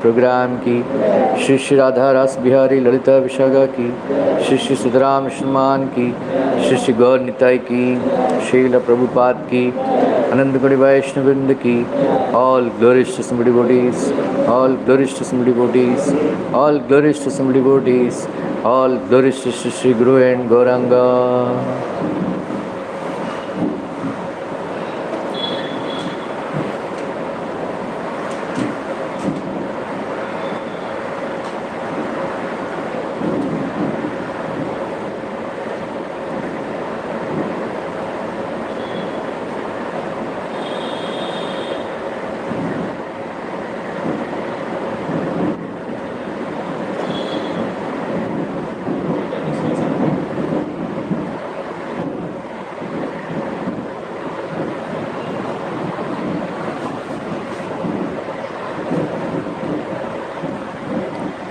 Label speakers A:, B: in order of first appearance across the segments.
A: Programme की श्री श्री राधा रास बिहारी ललिता विशाखा की श्री श्री सुधराम मुसलमान की श्री श्री गौर निताई की श्रील प्रभुपाद की आनंद गुणी वैष्णवृंद की all glories to some devotees all glories to some devotees all glories to some devotees all glories to Shri Shri guru and Gauranga.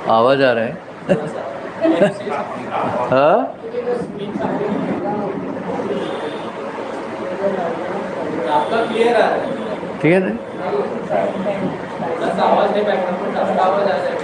A: आवाज आ रहा है? हाँ?
B: आपका क्लियर आ रहा है?
A: ठीक है ना?
B: आवाज नहीं बैकग्राउंड में आवाज आ जाएगी।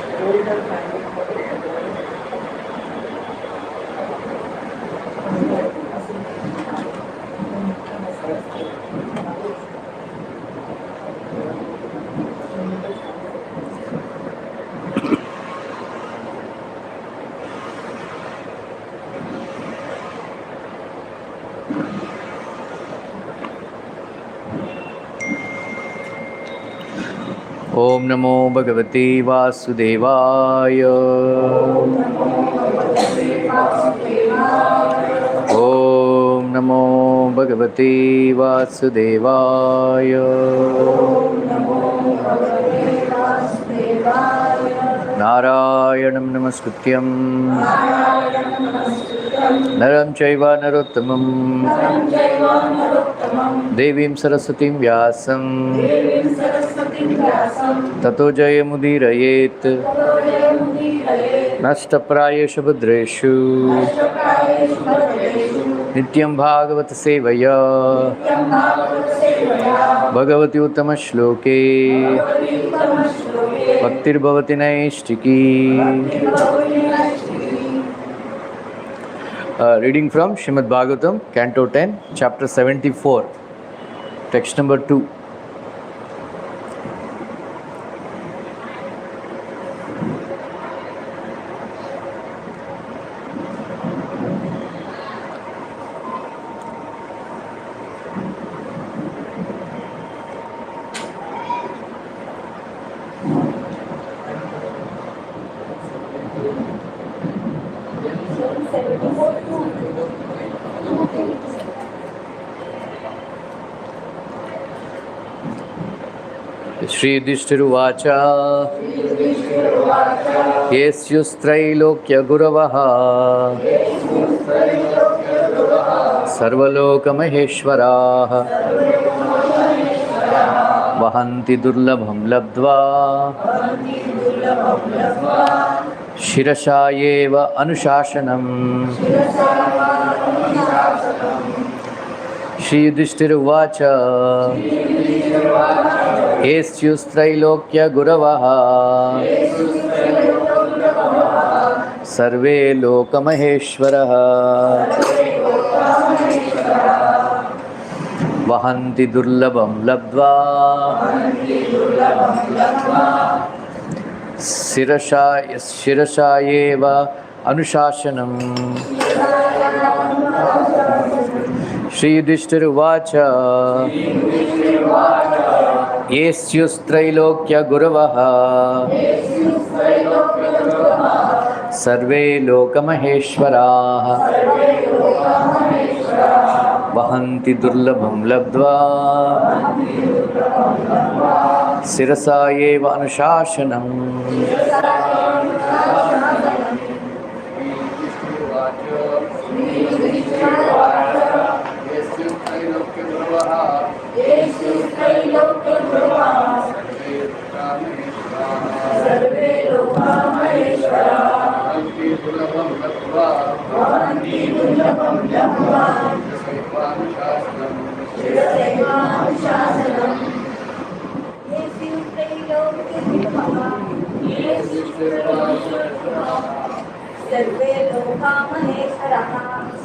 A: ओम नमो भगवते वासुदेवाय। ओम नमो भगवते वासुदेवाय। नारायणं नमस्कृत्यं नरं चैव नरोत्तमं देवीं सरस्वतीं व्यासं ततो जयमुदीरयेत् नष्टप्रायेषु भद्रेषु नित्यं भागवत सेवया भगवति उत्तमश्लोके भक्तिर्भवति नैष्टिकी। Reading from Srimad Bhagavatam, Canto 10, Chapter 74, Text number 2. Shri Yudhishthiruvāca Yesyustrailokyya Guravaha Sarvaloka Maheshwaraha Vahanti Durlabham Labdva Shirashayeva Anushasanam. Shri Yudhishthiruvāca Yesyustrailokyya Guravaha Sarve Loka Maheshwaraha Vahanti Durlabham Labdva Shirashayeva Anushasanam. Shri Yudhishthiruvāca Yesyustrailokyya Guravaha Sarve Loka Maheshwaraha Vahanti Durlabham Labdva Sirasayeva Anushasanam.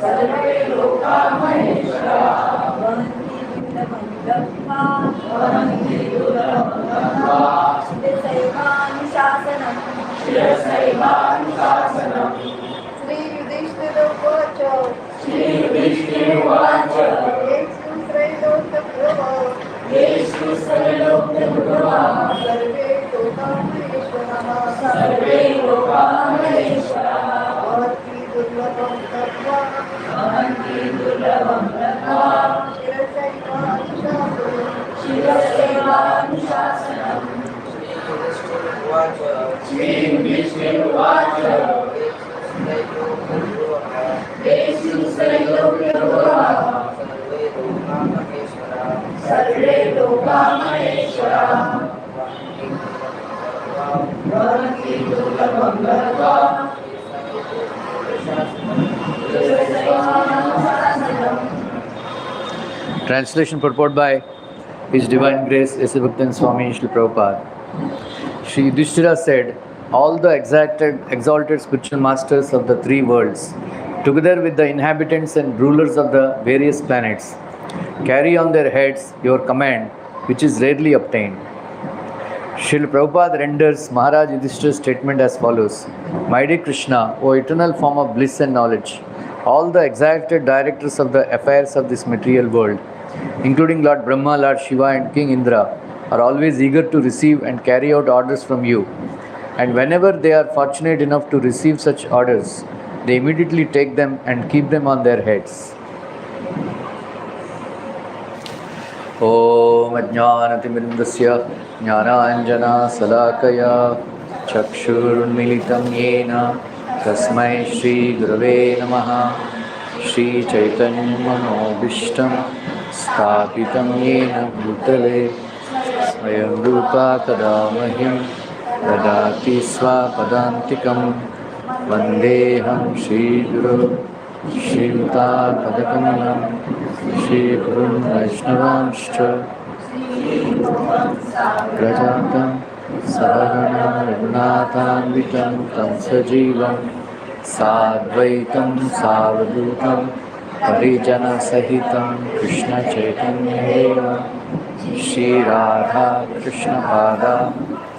C: सर्वे लोका महेश्वरः वहन्ति दुर्लभं शिरसैवानुशासनम् श्रीयुधिष्ठिरोवाच येषु त्रैलोक्यप्रभवः सर्वे लोका महेश्वरः भवन्ति दुर्लभं तत्त्वा शिरसैवानुशासनम् श्रीयुधिष्ठिरोवाच येषु त्रैलोक्यप्रभवः सर्वे लोका महेश्वरः भवन्ति दुर्लभं तत्त्वा
A: Translation purport by His Divine Grace S.A. Bhaktan Swami Srila Prabhupada. Sri Yudhishthira said, all the exalted spiritual masters of the three worlds, together with the inhabitants and rulers of the various planets, carry on their heads your command, which is rarely obtained. Srila Prabhupada renders Maharaj Yudhishthira's statement as follows. My dear Krishna, O eternal form of bliss and knowledge, all the exalted directors of the affairs of this material world, including Lord Brahma, Lord Shiva and King Indra, are always eager to receive and carry out orders from you. And whenever they are fortunate enough to receive such orders, they immediately take them and keep them on their heads. Om Ajnanatimindasya Jnananjana Salakaya Chakshurunmilitam Yena Tasmai Shri Gurave Namaha Shri Chaitanya Manobishtam Sthapitam Yena Bhutale Swayam Rupa Kadamahyam Dadati Swapadantikam Vandeham Shri Guru Shrimata Padakamanam Shri Gurun Vaishnavanscha Grajatam Savagana Raghunathānvitam Tam Sajivam Sadvaitam Savadutam Parijana Sahitam Krishna Chaitanya Deva Shri Radha Krishna Pada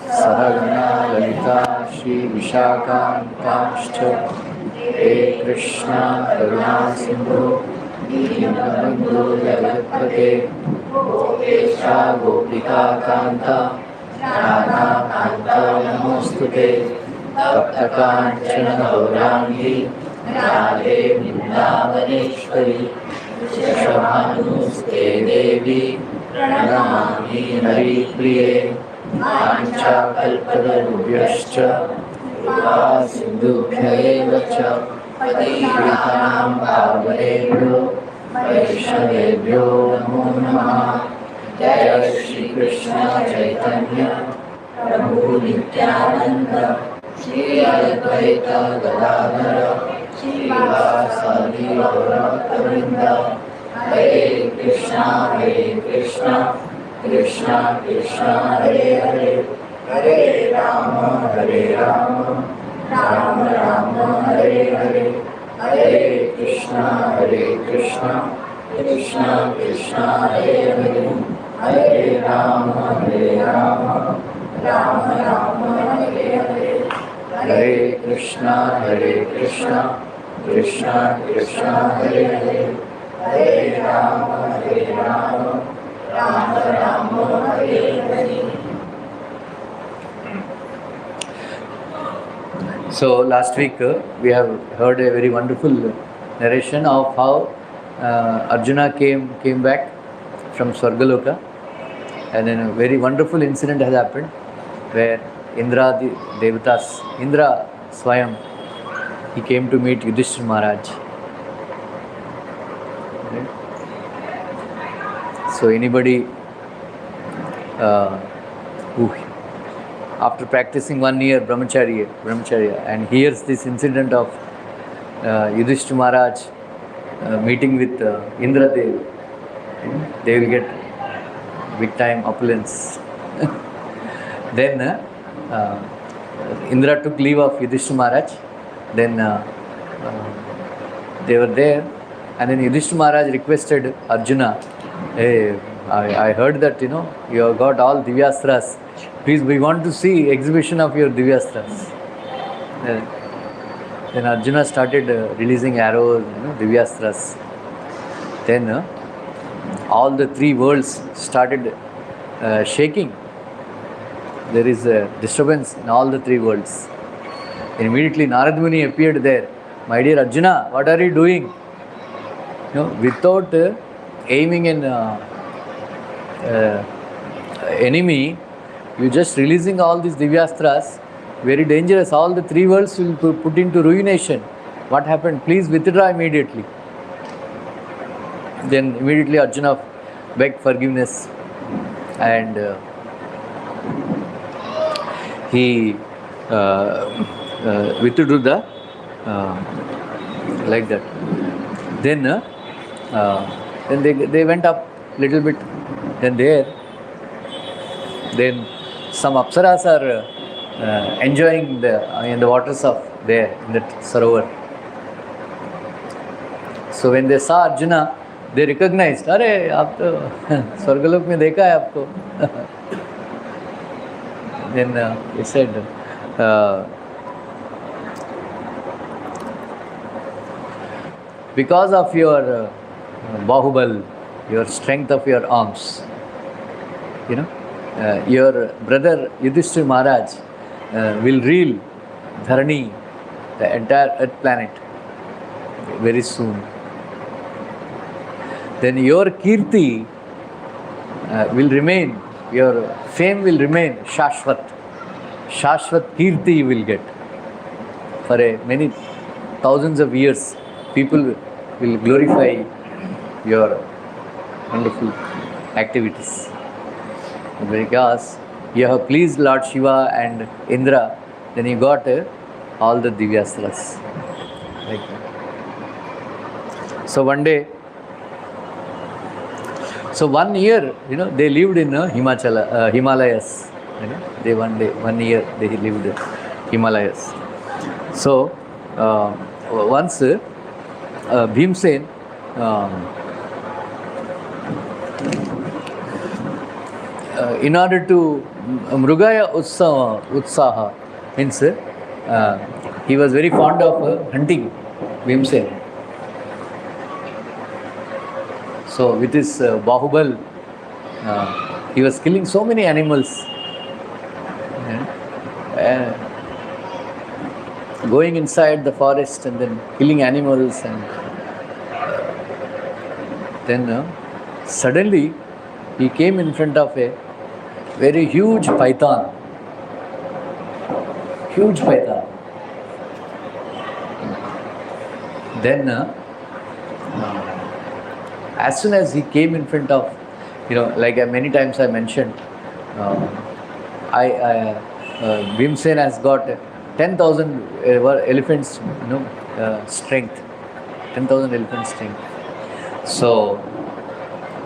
A: Sahagana Lalita Shri Vishakhantascha He Krishna Karuna Sindhu Dinabandhu Jagatpate Gopesha Gopika Kanta Radha Kanta Namostute Tapta Kanchana Gaurani Radhe Vrindavaneshwari Vrishabhanuste Devi Pranamami Hari Priye Vancha Kalpatarubhyascha Kripa Sindhubhya eva cha Patitanam Pavanebhyo Vaishnavebhyo Namo Namaha Jai Shri Krishna Chaitanya Prabhu Nityananda Shri Advaita Gadadhara Shri Vasadi Gaurabhatta Hare Krishna Krishna Krishna Hare Hare Hare Rama Rama Rama Hare Hare Hare Krishna Krishna Krishna Hare Hare Hare Rama Rama Hare Hare Hare Krishna Krishna Krishna Hare Hare Hare Rama Rama Hare Hare. So last week we have heard a very wonderful narration of how Arjuna came back from Swargaloka, and then a very wonderful incident has happened where Indra the Devatas, Indra Swayam, he came to meet Yudhishthira Maharaj. Right? So anybody who after practicing 1 year brahmacharya and hears this incident of Yudhishthira Maharaj meeting with Indradev, they will get big time opulence. Then Indra took leave of Yudhishthira Maharaj. Then they were there, and then Yudhishthira Maharaj requested Arjuna, hey, I heard that you have got all Divyastras. Please, we want to see exhibition of your Divyastras. Then Arjuna started releasing arrows, Divyastras. Then all the three worlds started shaking. There is a disturbance in all the three worlds. And immediately Narad Muni appeared there. My dear Arjuna, what are you doing? Without aiming an enemy, you just releasing all these Divyastras, very dangerous. All the three worlds will put into ruination. What happened? Please withdraw immediately. Then immediately Arjuna begged forgiveness, and he withdrew the like that. Then they went up little bit. Then some apsaras are enjoying in the waters of there in that sarovar. So when they saw Arjuna, they recognized, अरे आप तो स्वर्गलोक में देखा है आपको. Then he said, because of your bahubal, your strength of your arms, your brother Yudhishthira Maharaj will rule Dharani, the entire earth planet, very soon. Then your kirti will remain, your fame will remain Shashvat. Shashvat kirti you will get. For many thousands of years, people will glorify your wonderful activities. Because you have pleased Lord Shiva and Indra, then you got all the Divyastras. Like that. So one day, so 1 year, they lived in Himalayas. They 1 year they lived in Himalayas. So once Bhimsen in order to Mrugaya Utsaha means he was very fond of hunting, Bhimsen. So with his bahubal, he was killing so many animals, going inside the forest and then killing animals, and then suddenly he came in front of a very huge python. Huge python. Then as soon as he came in front of, like many times I mentioned, Bhimsen has got 10,000 elephants, strength. 10,000 elephant strength. So,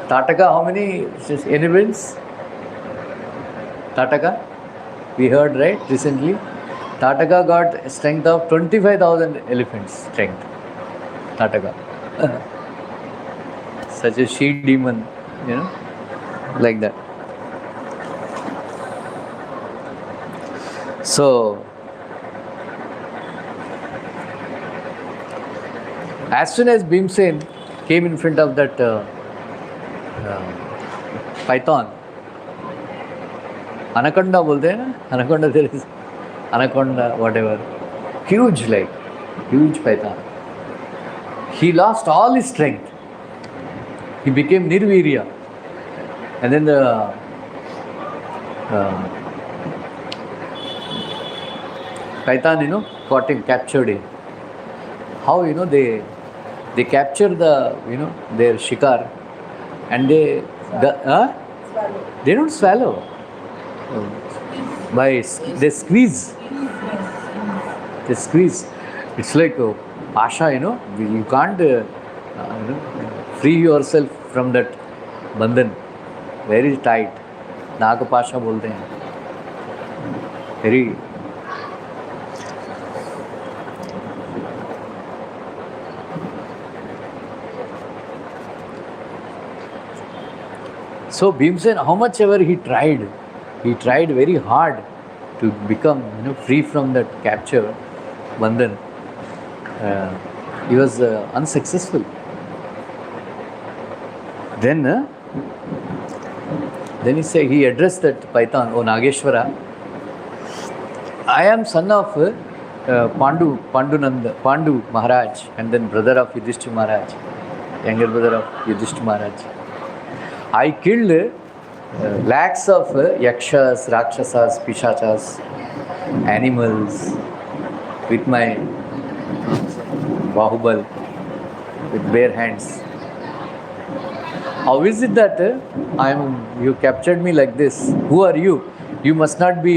A: Tataka, how many elephants? Tataka, we heard right recently. Tataka got a strength of 25,000 elephants strength. Tataka. Such a she demon, like that. So, as soon as Bhimsen came in front of that python, anaconda bolte hai na? Anaconda, there is anaconda, whatever. Huge python. He lost all his strength. He became Nirvirya. And then the python, caught him, captured him. How, they capture the, their shikar, and they don't swallow. They squeeze. It's like pasha, you can't free yourself from that bandhan. Very tight. Nag pasha bolte hain. Very So Bhimsen, how much ever he tried very hard to become free from that capture, bandhan. He was unsuccessful. Then he addressed that Python, "O Nageshwara, I am son of Pandu Maharaj, and then brother of Yudhishthira Maharaj, younger brother of Yudhishthira Maharaj. I killed lakhs of yakshas, rakshasas, pishachas, animals with my bahubal, with bare hands. How is it that you captured me like this? Who are you? You must not be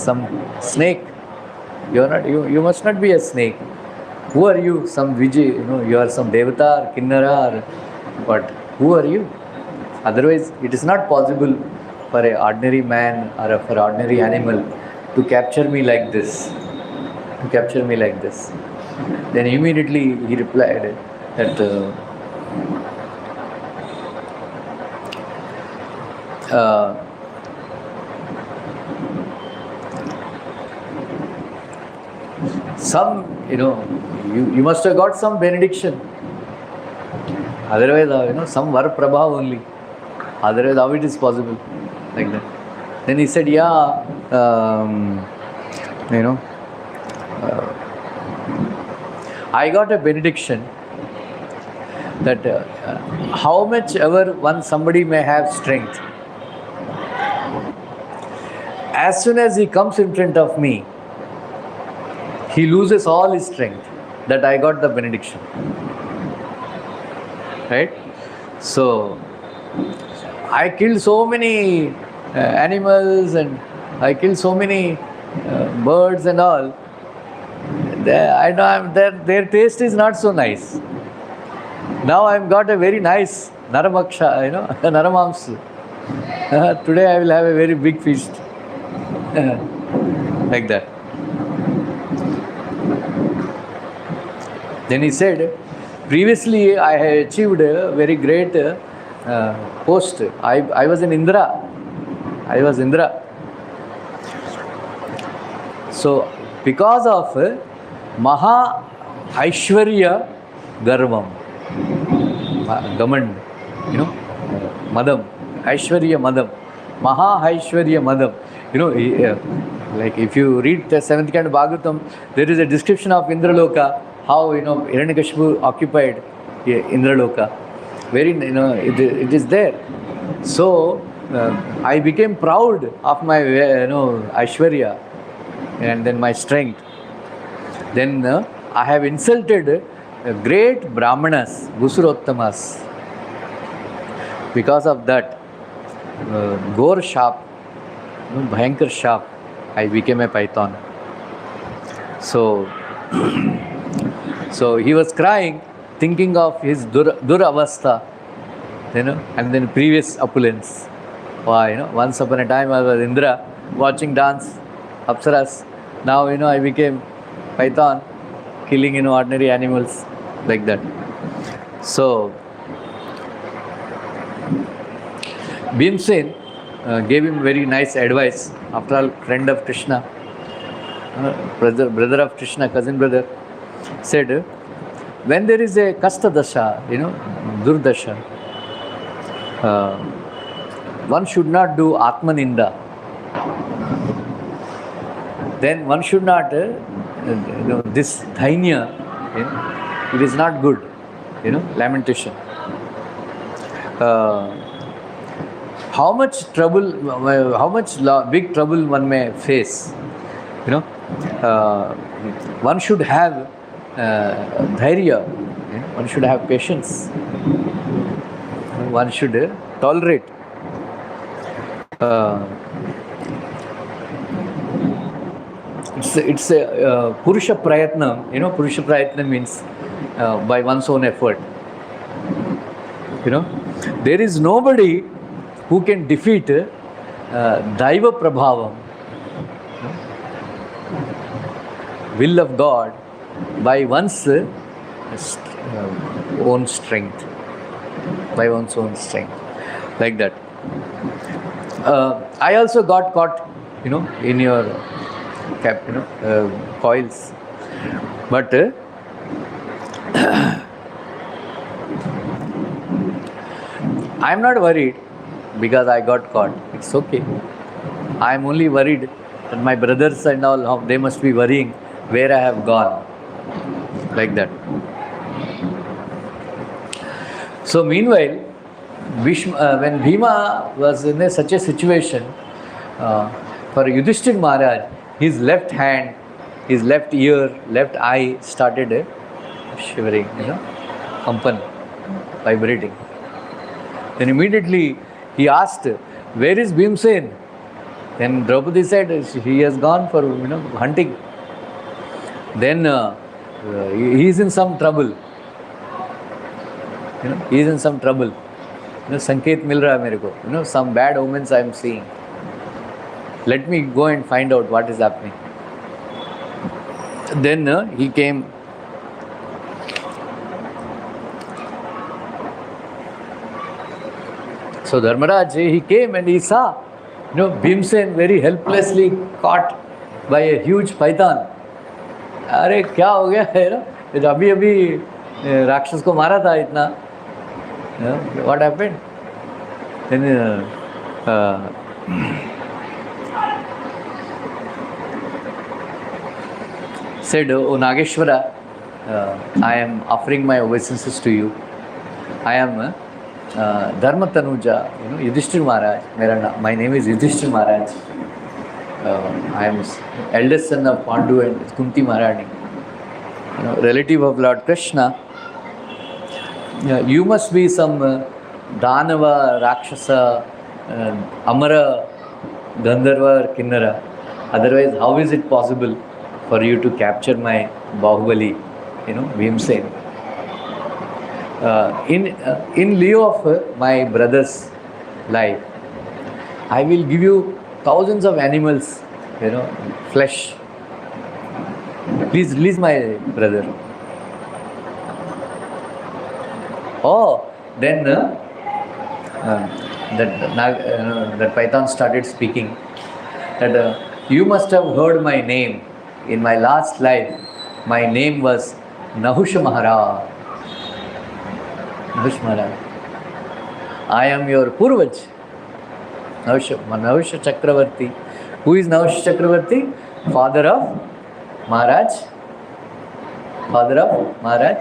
A: some snake. You must not be a snake. Who are you? Some Vijay, you are some Devata or Kinnara or what? Who are you? Otherwise, it is not possible for an ordinary man or for an ordinary animal to capture me like this. Then immediately he replied that some, you must have got some benediction. Otherwise, some var prabha only. Otherwise, how it is possible? Like that. Then he said, I got a benediction that how much ever somebody may have strength, as soon as he comes in front of me, he loses all his strength. That I got the benediction. Right? So, I killed so many animals and I killed so many birds and all. I know their taste is not so nice. Now I've got a very nice naramaksha, naramamsu. Today I will have a very big feast. Like that. Then he said, previously I had achieved a very great post. I was in Indra. So, because of Maha Aishwarya Garvam, Gamand, Madam, Aishwarya Madam, Maha Aishwarya Madam. Like if you read the 7th canto Bhagavatam, there is a description of Indraloka, how Hiranyakashipu occupied Indraloka. Very, it is there. So I became proud of my Aishwarya and then my strength. Then I have insulted great Brahmanas, Gusurottamas. Because of that, gore sharp, bhayankar sharp, I became a python. So he was crying, thinking of his duravastha, and then previous opulence. Once upon a time I was Indra, watching dance, Apsaras. Now, I became python, killing, ordinary animals, like that. So, Bhimsen gave him very nice advice. After all, friend of Krishna, brother of Krishna, cousin brother, said, when there is a kasta dasha, durdasha, one should not do atmaninda. Then one should not, this dhainya, it is not good, lamentation. How much trouble, big trouble one may face, one should have dhairya, one should have patience, one should tolerate. It's a Purusha Prayatna. Purusha Prayatna means by one's own effort. There is nobody who can defeat Daiva Prabhavam, will of God, by one's own strength. By one's own strength. like that. I also got caught, in your coils, but I'm not worried because I got caught. It's okay. I'm only worried that my brothers and all, they must be worrying where I have gone, like that. So meanwhile, when Bhima was in such a situation, for Yudhishthir Maharaj, his left hand, his left ear, left eye started shivering, kampan, vibrating. Then immediately he asked, "Where is Bhimsen?" Then Draupadi said, "He has gone for hunting." Then he is in some trouble. He is in some trouble. Sanket mil raha hai mere ko. Some bad omens I am seeing. Let me go and find out what is happening. Then he came. So Dharmaraj, he came and he saw, Bhimsen very helplessly caught by a huge python. अरे क्या हो गया है ना? अभी अभी राक्षस को मारा था इतना. What happened? Then said, "O Nageshwara, I am offering my obeisances to you. I am Dharma Tanuja, Yudhishthir Maharaj. My name is Yudhishthir Maharaj. I am eldest son of Pandu and Kunti Maharani, relative of Lord Krishna. You must be some Danava, Rakshasa, Amara, Gandharva or Kinnara. Otherwise, how is it possible for you to capture my Bahubali, Bhimsen? In lieu of my brother's life, I will give you thousands of animals, flesh. Please release my brother." Oh, then that python started speaking that you must have heard my name. In my last life, my name was Nahusha Maharaj. Nahusha Maharaj. I am your Purvaj. Nahusha Chakravarti. Who is Nahusha Chakravarti? Father of Maharaj. Father of Maharaj.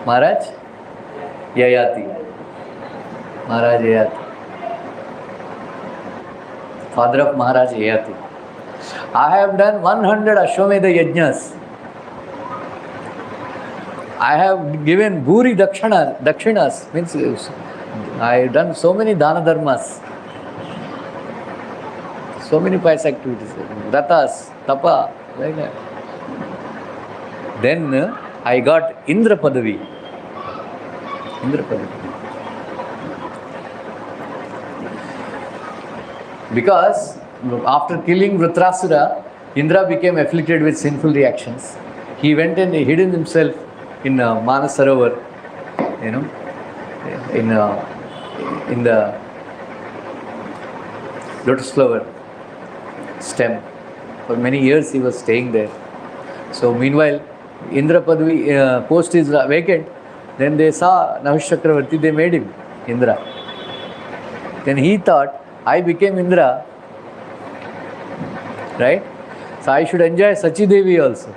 A: Maharaj Yayati. Maharaj Yayati. Father of Maharaj Yayati. I have done 100 Ashwamedha Yajnas. I have given Bhuri Dakshinas, means I have done so many Dana Dharmas, so many pious activities, Vratas, Tapa, like that. Then I got Indra Padavi. Because after killing Vritrasura, Indra became afflicted with sinful reactions. He went and hidden himself in Manasarovar, in the lotus flower stem. For many years he was staying there. So meanwhile, Indra Padavi post is vacant. Then they saw Nahusha Chakravarti, they made him Indra. Then he thought, I became Indra, right? So I should enjoy Sachi Devi also.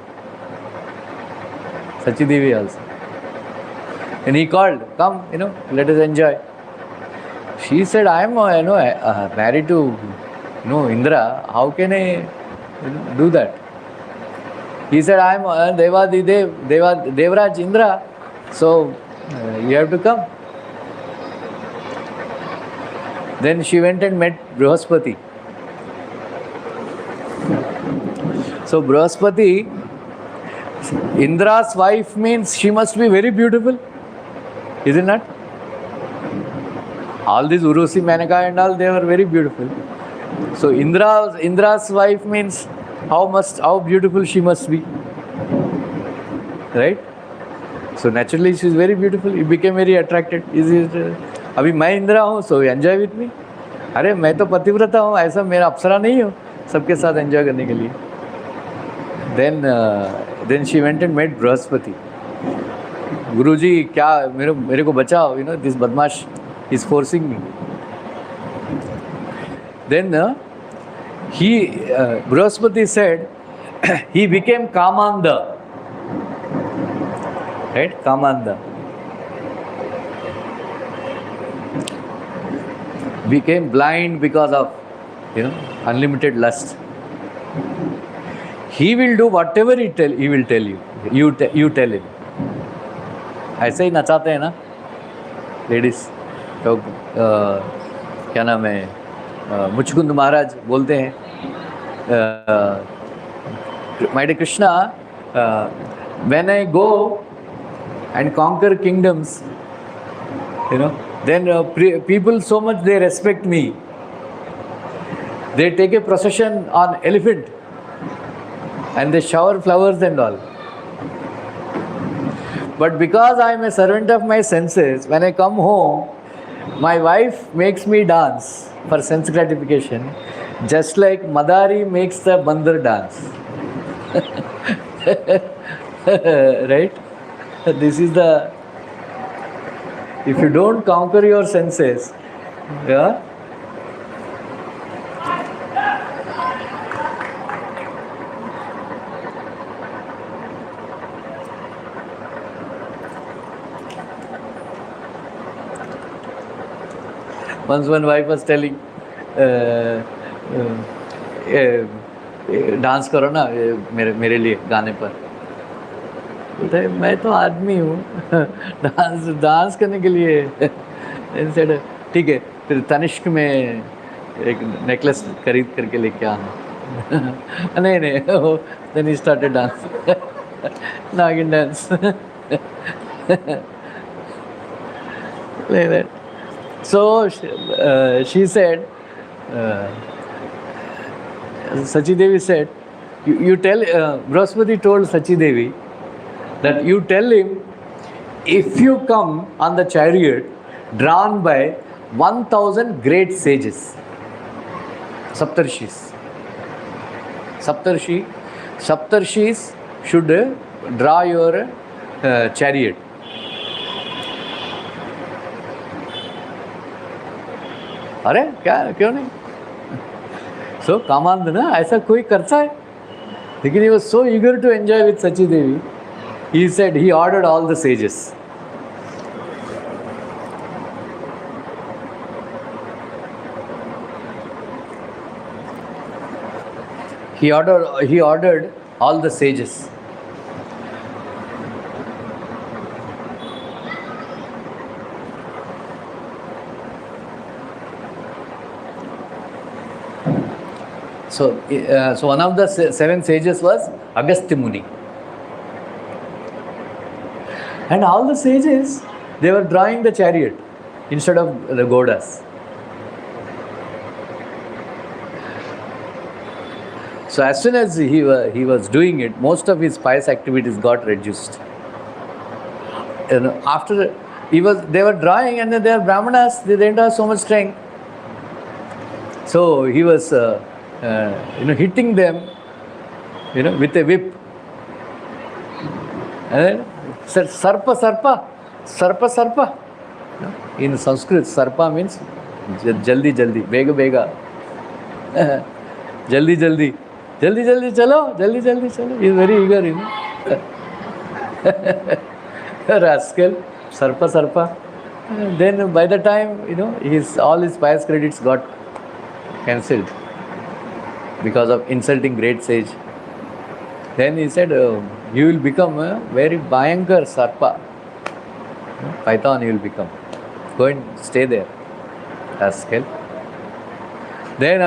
A: And he called, "Come, let us enjoy." She said, "I am, married to, Indra. How can I do that?" He said, "I am Devraj Indra. So you have to come." Then she went and met Brihaspati. So Brihaspati, Indra's wife, means she must be very beautiful, is it not? All these Urusi, Manaka and all, they were very beautiful. So Indra's wife means how beautiful she must be, right? So naturally she is very beautiful. He became very attracted. अभी मैं इंदिरा हूँ, so enjoy with me. अरे मैं तो पतिव्रता हूँ, ऐसा मेरा अप्सरा नहीं हूँ सबके साथ एंजॉय करने के लिए. Then she went and met Brihaspati. गुरुजी क्या मेरे को बचाओ, this बदमाश is forcing me. Then Brihaspati said he became Kamanda. Right? Kamanda. Became blind because of unlimited lust. He will do whatever he will tell you. You tell him. ऐसे ही नचाते हैं ना ladies तो क्या नाम है मुचकुंद महाराज बोलते हैं my dear Krishna when I go and conquer kingdoms then people so much they respect me. They take a procession on elephant and they shower flowers and all. But because I am a servant of my senses, when I come home, my wife makes me dance for sense gratification, just like Madari makes the Bandar dance. Right? This is the... If you don't conquer your senses, yeah, once one wife was telling, dance करो ना मेरे लिए गाने पर. बोलता है मैं तो आदमी हूँ डांस करने के लिए. ठीक है, फिर तनिष्क में एक नेकलेस खरीद करके लेके आना. नहीं then he started dance. Nagin dance. Like that. So she said, Sachi Devi said, you tell, Brihaspati told Sachi Devi that you tell him, if you come on the chariot drawn by 1000 great sages, Saptarshis. Saptarshis should draw your chariot. अरे क्या क्यों नहीं? So कामांध ना ऐसा कोई करता है, लेकिन he was so eager to enjoy with Sachi Devi. He said he ordered all the sages. He ordered all the sages. So one of the 7 sages was Agastya Muni. And all the sages, they were drawing the chariot instead of the Godas. So as soon as he was doing it, most of his pious activities got reduced. After they were drawing, and then they are Brahmanas, they didn't have so much strength. So he was hitting them, with a whip. And then said, Sarpa. In Sanskrit, Sarpa means jaldi, bega. Jaldi, chalo. He is very eager, Rascal, Sarpa. Then by the time, all his pious credits got cancelled because of insulting great sage. Then he said, you will become a very Bhayankar Sarpa. Python you will become. Go and stay there. Rascal. Then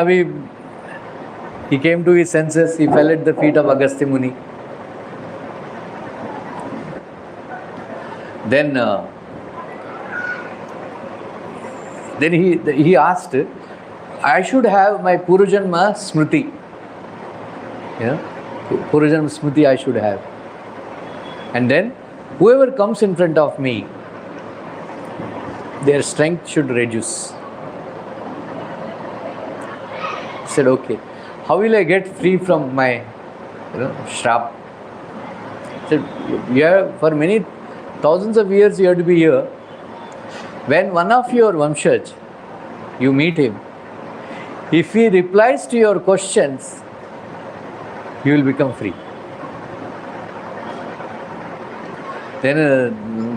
A: he came to his senses. He fell at the feet of Agastya Muni. Then he asked, I should have my Purujanma Smriti. Purujanma Smriti I should have. And then whoever comes in front of me, their strength should reduce. He said, okay, how will I get free from my shrap? He said, for many thousands of years you have to be here. When one of your Vamshaj, you meet him, if he replies to your questions, you will become free. Then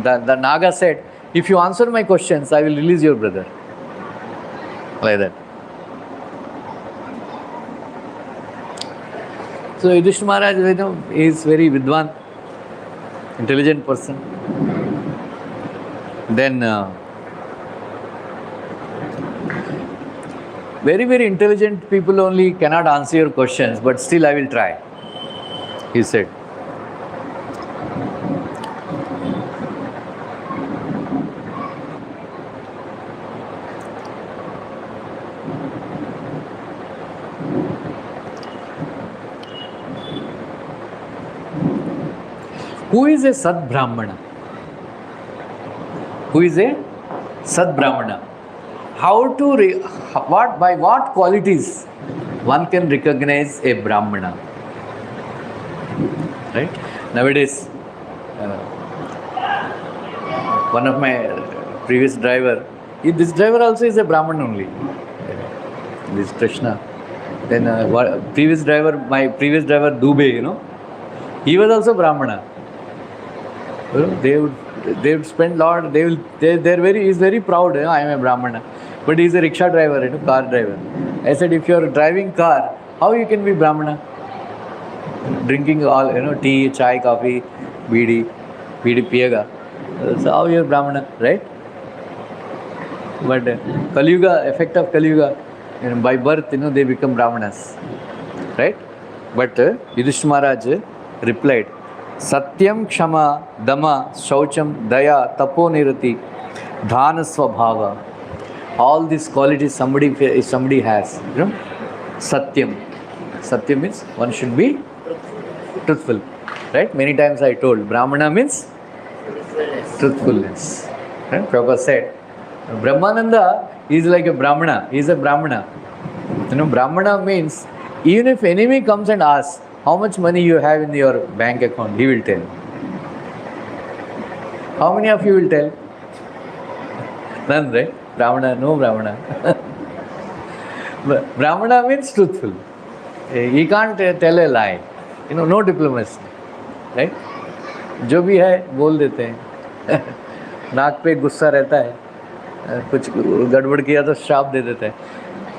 A: the Naga said, if you answer my questions, I will release your brother. Like that. So Yudhishthira Maharaj, is very Vidwan, intelligent person. Then very, very intelligent people only cannot answer your questions, but still I will try, he said. Who is a Sad Brahmana? Who is a Sad Brahmana? By what qualities one can recognize a Brahmana? Right? Nowadays, one of my previous driver, this driver also is a Brahman only. This Krishna. Then my previous driver Dubey, he was also Brahmana. They would spend lot. He's very proud. I am a Brahmana, but he's a rickshaw driver, car driver. I said, if you are driving car, how you can be Brahmana? Drinking all, tea, chai, coffee, bidi piyega. So how you are Brahmana, right? But Kali Yuga, effect of Kali Yuga, by birth, they become Brahmanas, right? But Yudhishthira Maharaj replied, Satyam, Kshama, Dama, Shaucham, Daya, Tapo Nirati, Dhana Svabhava. All these qualities somebody has. Satyam. Satyam means one should be truthful. Right? Many times I told, Brahmana means truthfulness. Right? Prabhupada said, Brahmananda is like a Brahmana. He is a Brahmana. Brahmana means, even if enemy comes and asks, how much money you have in your bank account, he will tell. How many of you will tell? None, right? Brahmana, no Brahmana. Brahmana means truthful. He can't tell a lie. No diplomacy. Right? जो भी है बोल देते हैं. नाक पे गुस्सा रहता है, कुछ गड़बड़ किया तो श्राप दे देता है,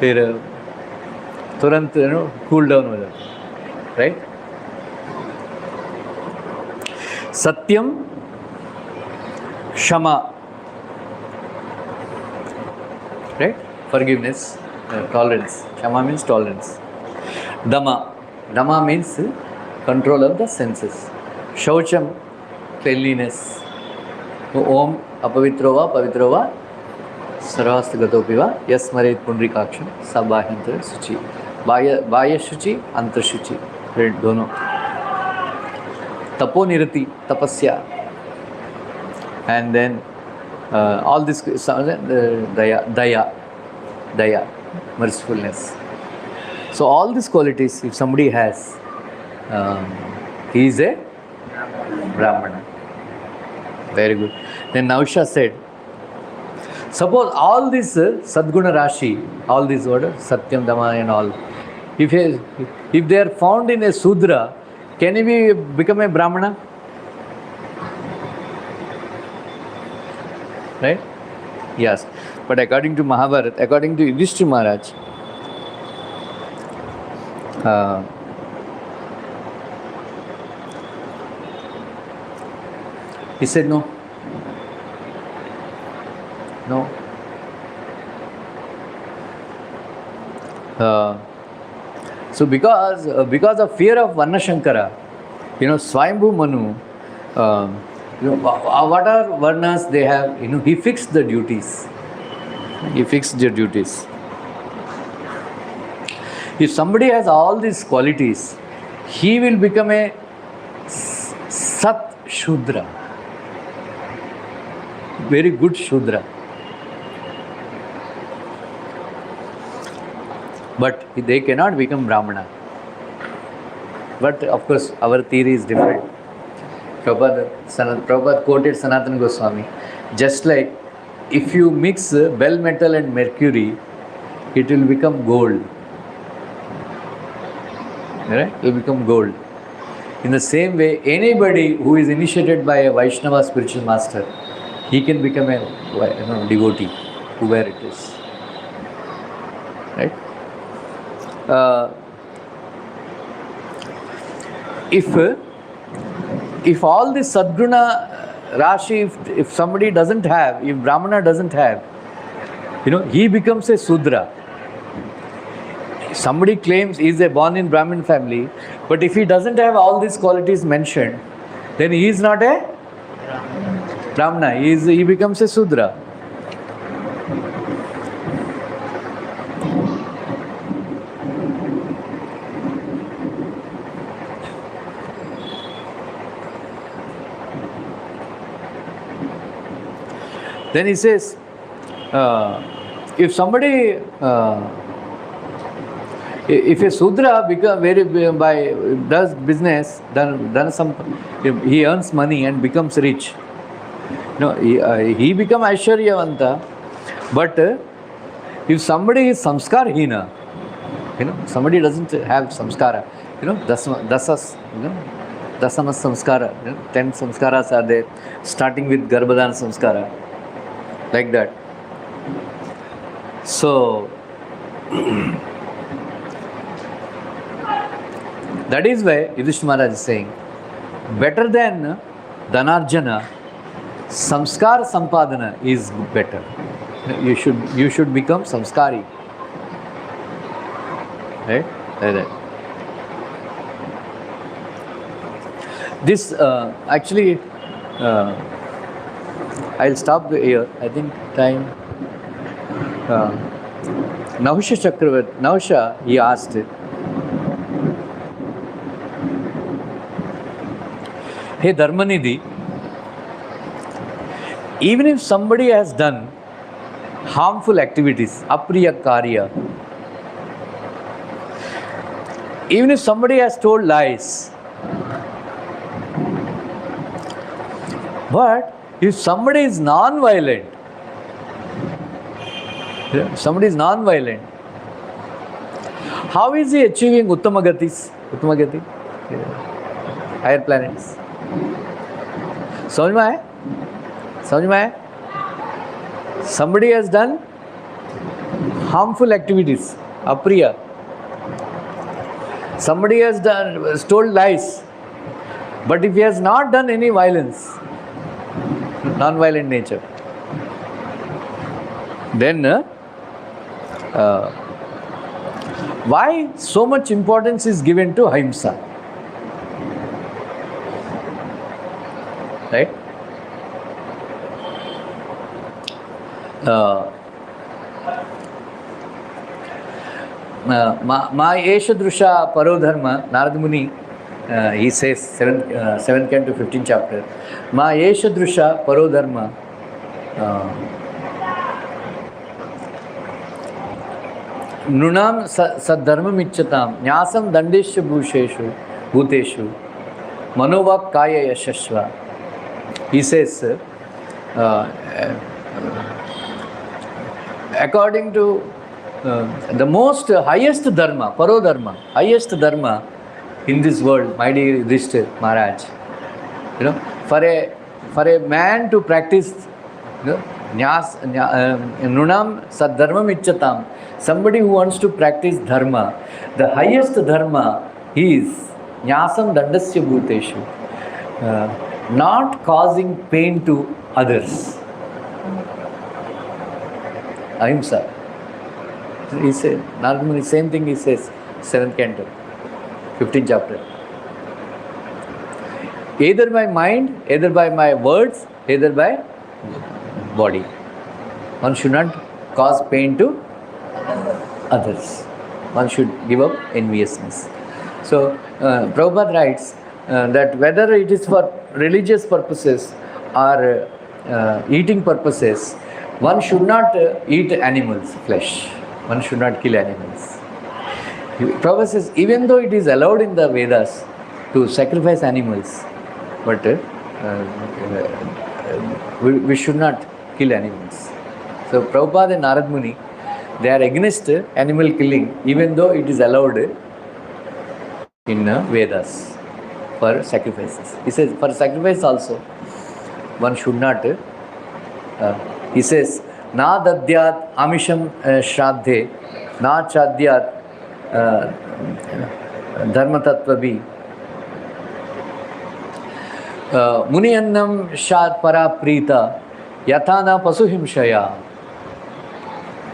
A: फिर तुरंत कूल डाउन हो जाता है. Right? Satyam, Shama, right? Forgiveness, tolerance. Shama means tolerance. Dama means control of the senses. Shaucham, cleanliness. Om apavitrova pavitrova sarvastagatopiva yasmaret pundrikaksham sabhyantar suchi. Baya shuchi, antar shuchi. दोनों. Tapo nirati, tapasya. And then all this daya, mercifulness. So all these qualities, if somebody has, he is a Brahmana. Very good. Then Nahusha said, suppose all this Sadguna Rashi, all these orders, Satyam, Dama and all, if they are found in a Sudra, can he become a Brahmana? Right? Yes. But according to Mahabharat, according to Yudhishthira Maharaj, he said no. No. So because of fear of Varnashankara, Swayambhu Manu, what are Varnas they have, he fixed the duties. He fixed their duties. If somebody has all these qualities, he will become a Sat Shudra. very good Shudra. But they cannot become Brahmana. But of course, our theory is different. Prabhupada quoted Sanatana Goswami. Just like if you mix bell metal and mercury, it will become gold. Right? It will become gold. In the same way, anybody who is initiated by a Vaishnava spiritual master, he can become a devotee, whoever it is. Right? If all this Sadguna Rashi, if somebody doesn't have, if Brahmana doesn't have, he becomes a Sudra. Somebody claims he is born in Brahmin family, but if he doesn't have all these qualities mentioned, then he is not a Brahmana, he becomes a Sudra. Then he says, if somebody, if a Sudra does business, then he earns money and becomes rich. He becomes Aishwaryavanta. But if somebody is Samskarhina, somebody doesn't have Samskara, Dasamas Samskara, 10 Samskaras are there, starting with Garbhadana Samskara. Like that. So, that is why Yudhishthira Maharaj is saying, better than Dhanarjana, Samskar Sampadana is better. You should become Samskari. Right? Like that. This actually, I'll stop here. I think time. Nahusha Chakravarti, Nahusha, he asked, hey Dharmanidhi, even if somebody has done harmful activities, apriya karya, even if somebody has told lies, but if somebody is non-violent, how is he achieving Uttamagatis? Uttamagati? Higher planets. समझ में आया? Somebody has done harmful activities, apriya. Somebody has told lies, but if he has not done any violence, non-violent nature, then why so much importance is given to ahimsa? Right? Ma Esha Drusha Parodharma, Narada Muni, he says, 7th canto, 15th chapter, Ma Esha Drusha Parodharma, Nunam Saddharmam Ichchatam, Nyasam Dandesha Bhuteshu, Manova Kaya Yashashva. He says, according to the most highest dharma, parodharma, highest dharma in this world, my dear Yudhishthira Maharaj, for a man to practice nunam saddharmam ichchatam, somebody who wants to practice dharma, the highest dharma is nyasam dandasya bhuteshu, not causing pain to others. Ahimsa. He said, Narada Muni, same thing he says, 7th canto, 15th chapter. Either by mind, either by my words, either by body. One should not cause pain to others. One should give up enviousness. So, Prabhupada writes that whether it is for religious purposes or eating purposes, one should not eat animals' flesh. One should not kill animals. Prabhupada says, even though it is allowed in the Vedas to sacrifice animals, but we should not kill animals. So Prabhupada and Narad Muni, they are against animal killing, even though it is allowed in Vedas for sacrifices. He says, for sacrifice also, one should not. He says, na dadyat amisham shraddhe, na chadyat dharma tattva muniyannam shad para prita yathana pasuhimshaya.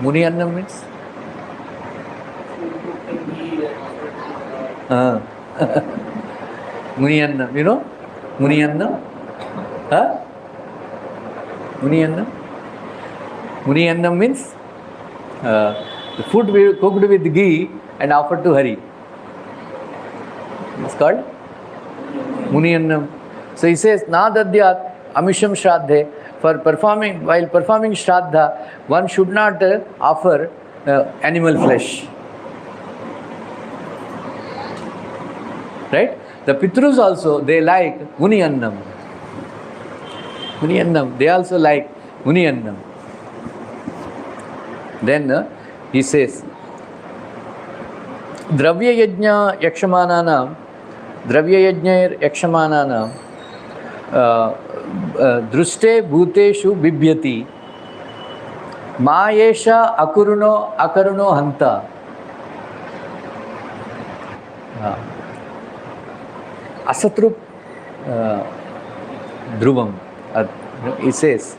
A: Muniyannam means? Muniyannam, you know? Muniyannam? Huh? Muniyannam? Muniyannam means the food cooked with ghee and offered to Hari. It's called Muniyannam. So he says, na dadyat amisham shraddhe. While performing shraddha, one should not offer animal flesh. Right? The Pitrus also, they like Muniyannam. Muniyannam, they also like Muniyannam. Then he says, Dravya yajna yakshamananam, Dravya yajnair yakshamananam, Druste bhuteshu bibhyati, Mayesha akaruno hanta. Asatrup dhruvam. It says,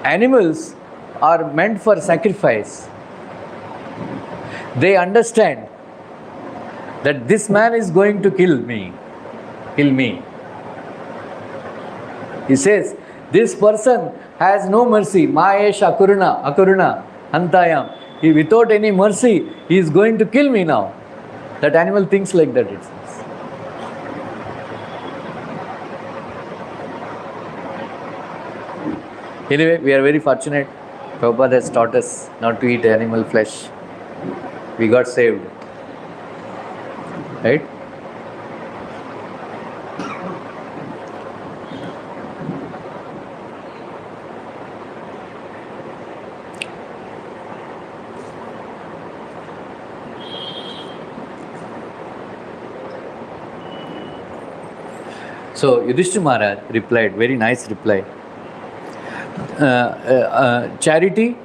A: animals are meant for sacrifice. They understand that this man is going to kill me. He says, this person has no mercy. Mayesh akuruna, hantayam. Without any mercy, he is going to kill me now. That animal thinks like that, it says. Anyway, we are very fortunate. Prabhupada has taught us not to eat animal flesh. We got saved. Right? So Yudhishthira Maharaj replied, very nice reply. Charity,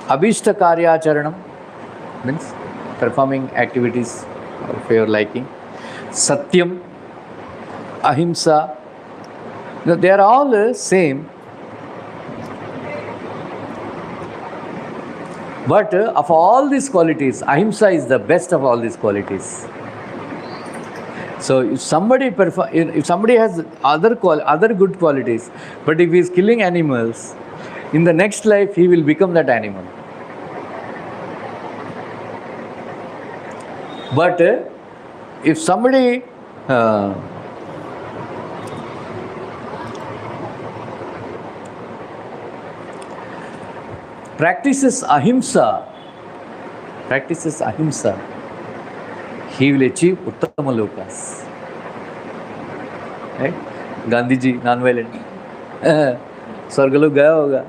A: abhishta karyacharanam, means performing activities of your liking. Satyam, ahimsa, they are all same. But of all these qualities, ahimsa is the best of all these qualities. So if somebody has other good qualities, but if he is killing animals, in the next life he will become that animal. But if somebody practices ahimsa, he will achieve Uttama Lokas. Right? Gandhiji, non-violent. Swargalok gaya hoga.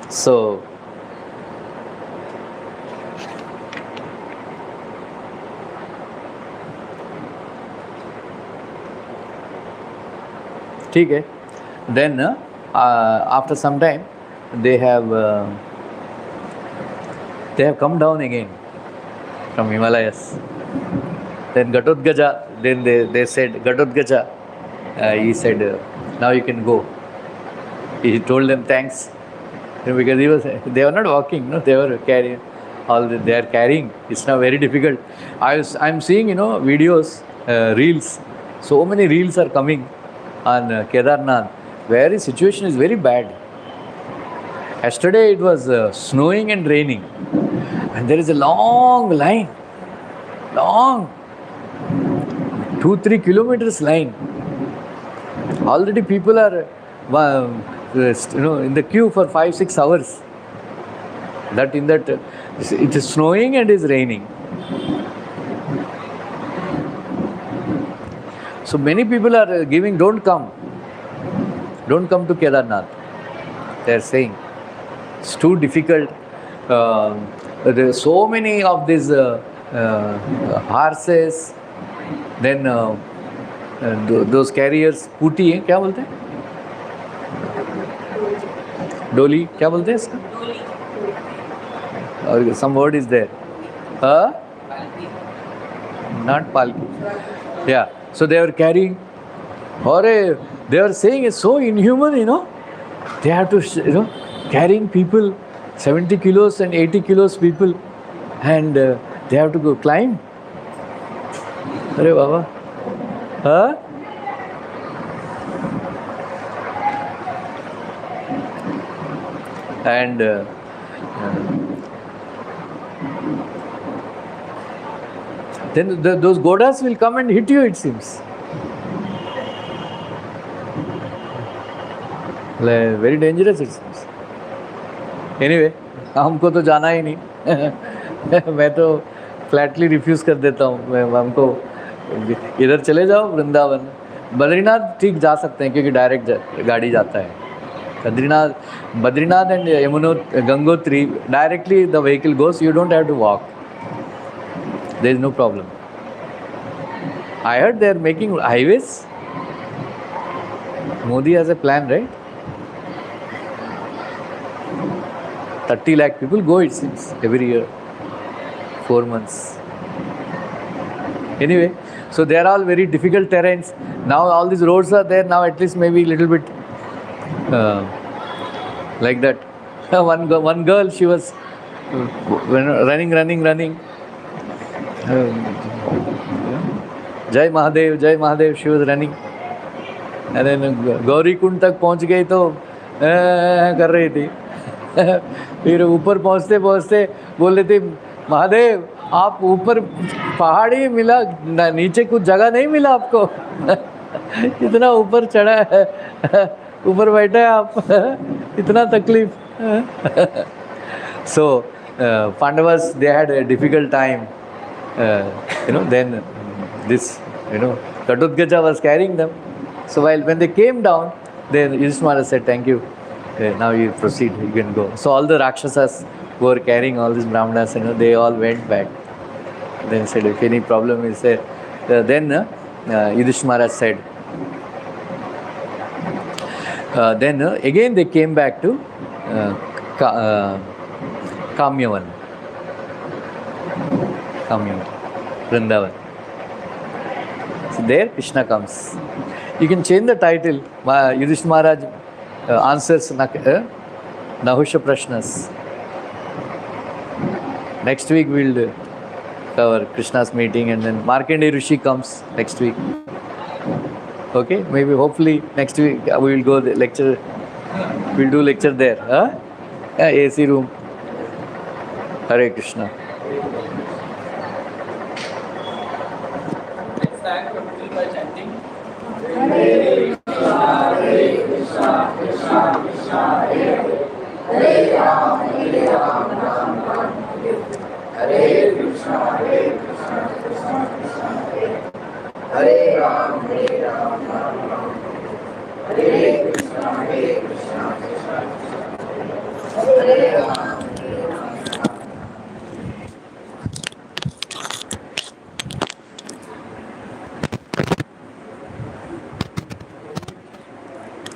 A: So, okay. Then after some time they have come down again from Himalayas. Then Gatotkacha, then they said, Gatotkacha, he said, now you can go. He told them thanks, because they were not walking, no, they were carrying they are carrying. It's now very difficult. I'm seeing videos, reels. So many reels are coming on Kedarnath, where the situation is very bad. Yesterday it was snowing and raining, and there is a long line, long 2-3 kilometers line. Already people are in the queue for 5-6 hours. That it is snowing and is raining. So many people are giving, don't come to Kedarnath. They are saying it's too difficult. There are so many of these horses. Then those carriers, puti है क्या बोलते हैं? डोली क्या बोलते हैं इसका? Or some word is there. Not palki. Yeah. So they are carrying. Or they are saying it's so inhuman, They have to, carrying people, 70 kilos and 80 kilos people, and they have to go climb. Arey Baba. And then those godas will come and hit you, it seems. Very dangerous, it seems. Anyway, हमको तो जाना ही नहीं. मैं तो Flatley refuse कर देता हूँ. हमको इधर चले जाओ वृंदावन. बद्रीनाथ ठीक जा सकते हैं क्योंकि डायरेक्ट गाड़ी जाता है. Badrinath and Gangotri, directly the vehicle goes, you don't have to walk. There is no problem. I heard they are making highways. Modi has a plan, right? 30 lakh people go, it seems, every year. 4 months. Anyway, so they are all very difficult terrains. Now all these roads are there, now at least maybe a little bit like that. One girl, she was running. Jai Mahadev, she was running. And then Gauri Kund tak पहुंच गई तो कर रही थी. फिर ऊपर पहुंचते बोल रही थी, महादेव आप ऊपर पहाड़ी मिला, नीचे कुछ जगह नहीं मिला आपको. इतना ऊपर चढ़ा है, ऊपर बैठा है आप, इतना तकलीफ. So Pandavas, they had a difficult time. Then this, Katutgaja was carrying them. So when they came down, then Yudhishthira said, thank you. Now you proceed, you can go. So all the Rakshasas who were carrying all these Brahmanas, they all went back. Then said, if any problem is there, then Yudhishthira said. Then again they came back to Kamyavan, Vrindavan. So there Krishna comes. You can change the title. Yudhishthira Maharaj answers Nahusha Prashnas. Next week we'll cover Krishna's meeting, and then Markandeya Rishi comes next week. Okay, maybe hopefully next week we will go the lecture. We'll do lecture there. AC room. Hare Krishna.
B: Let's thank Prabhuji by chanting.
C: Hare Krishna, Krishna Krishna, Hare Ram, Ram Ram. Hare Krishna, Krishna Krishna, Hare Ram, Ram Ram. Hare Krishna, Krishna Krishna, Hare Ram.